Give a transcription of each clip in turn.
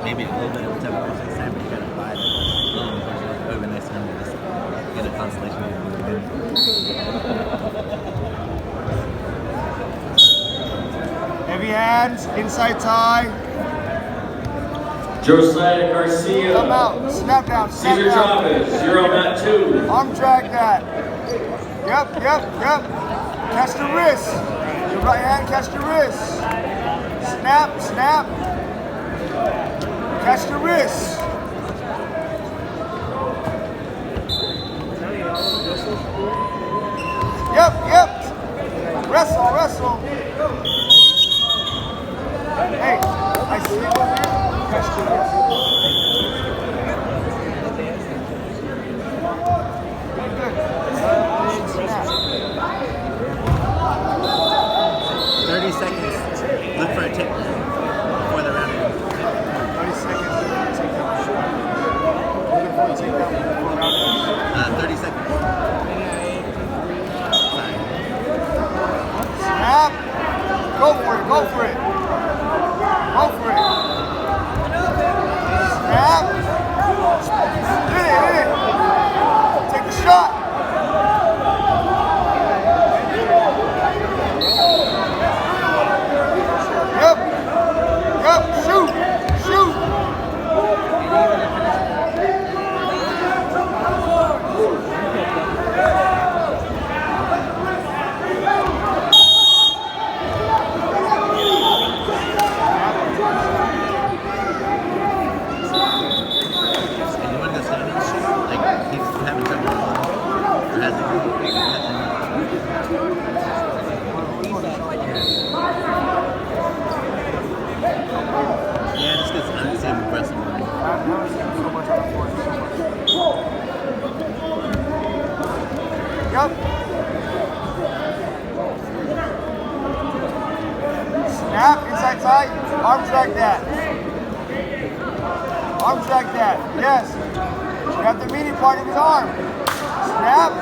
maybe a little bit of time, but you gotta buy it. It would be nice to just get a constellation. Heavy hands, inside tie. Josiah Garcia. Come out, snap down, snap Cesar down. Chavez, 0 mat 2. Arm drag that. Yep. Catch the wrist. Your right hand, catch the wrist. Snap. Catch the wrist. Yep. Wrestle. Hey, I see you over here. Catch the wrist. Good. 30 seconds. Look for a tip before the round ends. 30 seconds. Looking for a takedown before round ends. 30 seconds. Sorry. Snap. Go for it. Snap. Hit it. Take the shot. Yep. Shoot. Yeah, just because I see him aggressive. Yep. Snap, inside tight. Arm drag that. Yes. You have the meaty part of his arm. Snap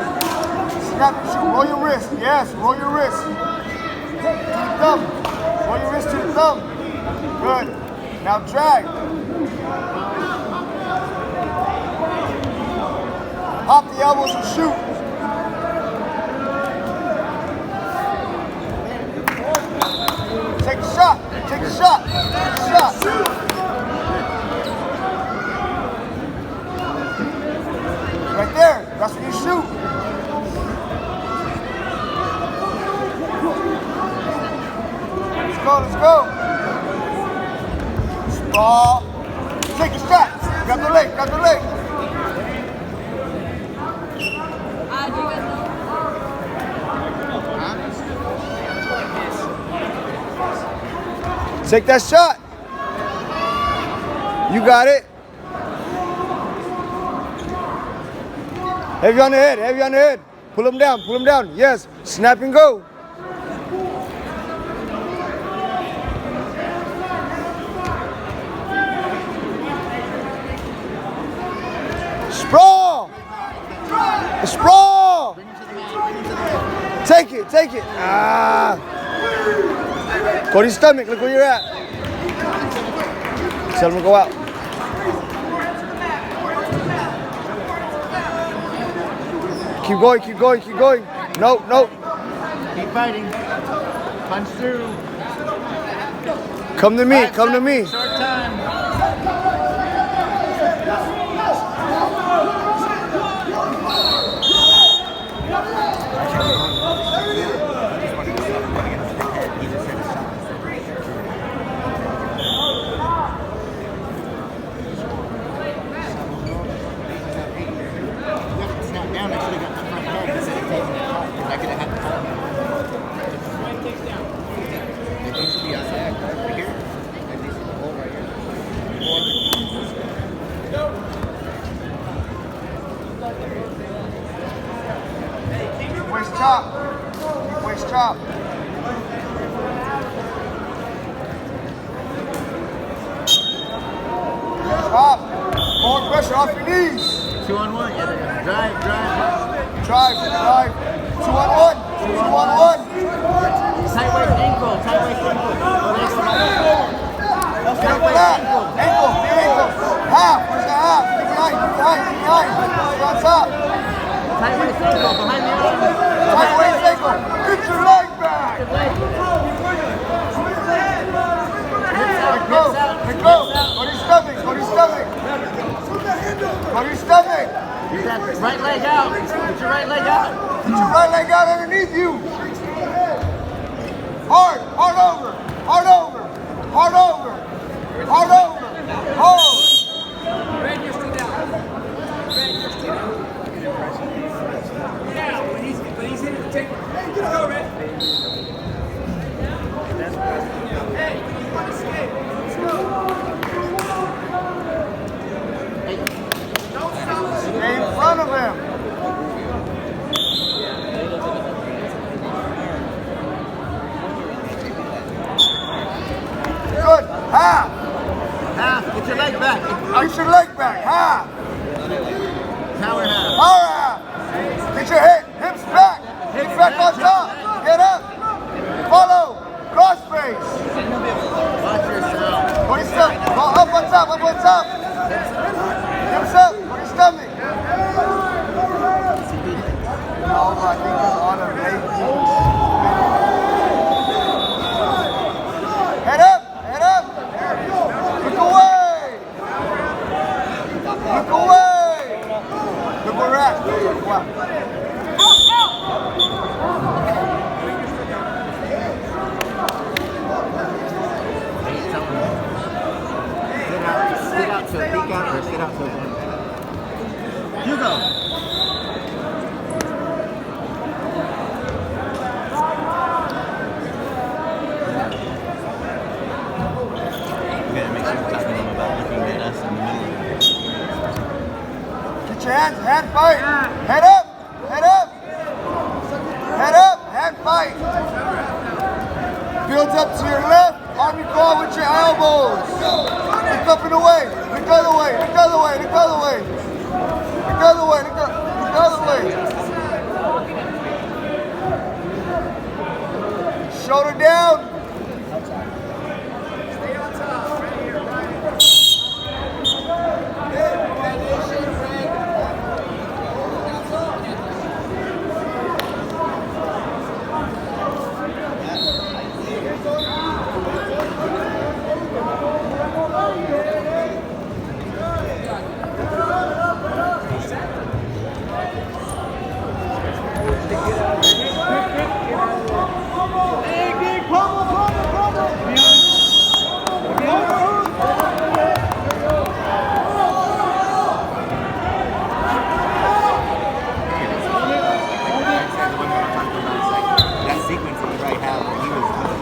and shoot. Roll your wrist. Yes, roll your wrist. To the thumb. Roll your wrist to the thumb. Good. Now drag. Pop the elbows and shoot. Take a shot. Right there. That's when you shoot. Let's go. Sprawl. Take a shot. Grab the leg. Take that shot. You got it. Heavy on the head. Pull him down. Yes. Snap and go. Sprawl. Take it. Go to your stomach. Look where you're at. Tell him to go out. Keep going. Nope. Keep fighting. Punch through. Come to me. Short time. Waist chop. Chop. More pressure off your knees. 2 on 1. Yeah, drive. Drive. 2 on 1. Tight waist ankle. Ankle. top. Tight waist ankle behind the arm. Tight waist ankle. Get your leg back. Let go. Let go. Go to your stomach. Go to your stomach. Go to your stomach. Get that right leg out. Get your right leg out. Get your right leg out underneath you. Hard. Hard over. Hard over. Hard over. Hard over. Hold. Red, you're still down. Red, you're still down. Yeah, when he's hitting the table. Let's go, Red. Hey, you want to escape? Let's go. Don't stop. Stay in front of him. Good. Half. Half. Get your leg back. Get your leg back. Half. Power half. Power half. Get your hips back. Hips back on top. Get up. Follow. Cross face. Watch yourself. Put your stomach. Go up on top. Up on top. Hips up. Put your stomach. No, I think it's on a late. Head up. Head up. Look away. Look away. Look where we're at. Wow. Sit out to a peek out or sit out to a Hugo. We gotta make sure we're talking to them about looking at us in the middle. Get your hands, hand fight. Head up, head up. Head up, hand fight. Builds up to your left, army crawl with your elbows. Look up and away, look the other way, look the other way, look the other way. Look the other way, look the other way. Shoulder down. Stay on top. Right here, right here.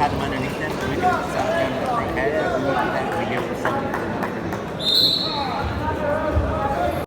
Had him underneath them, so we could have sat down and head. We would do that. We give him some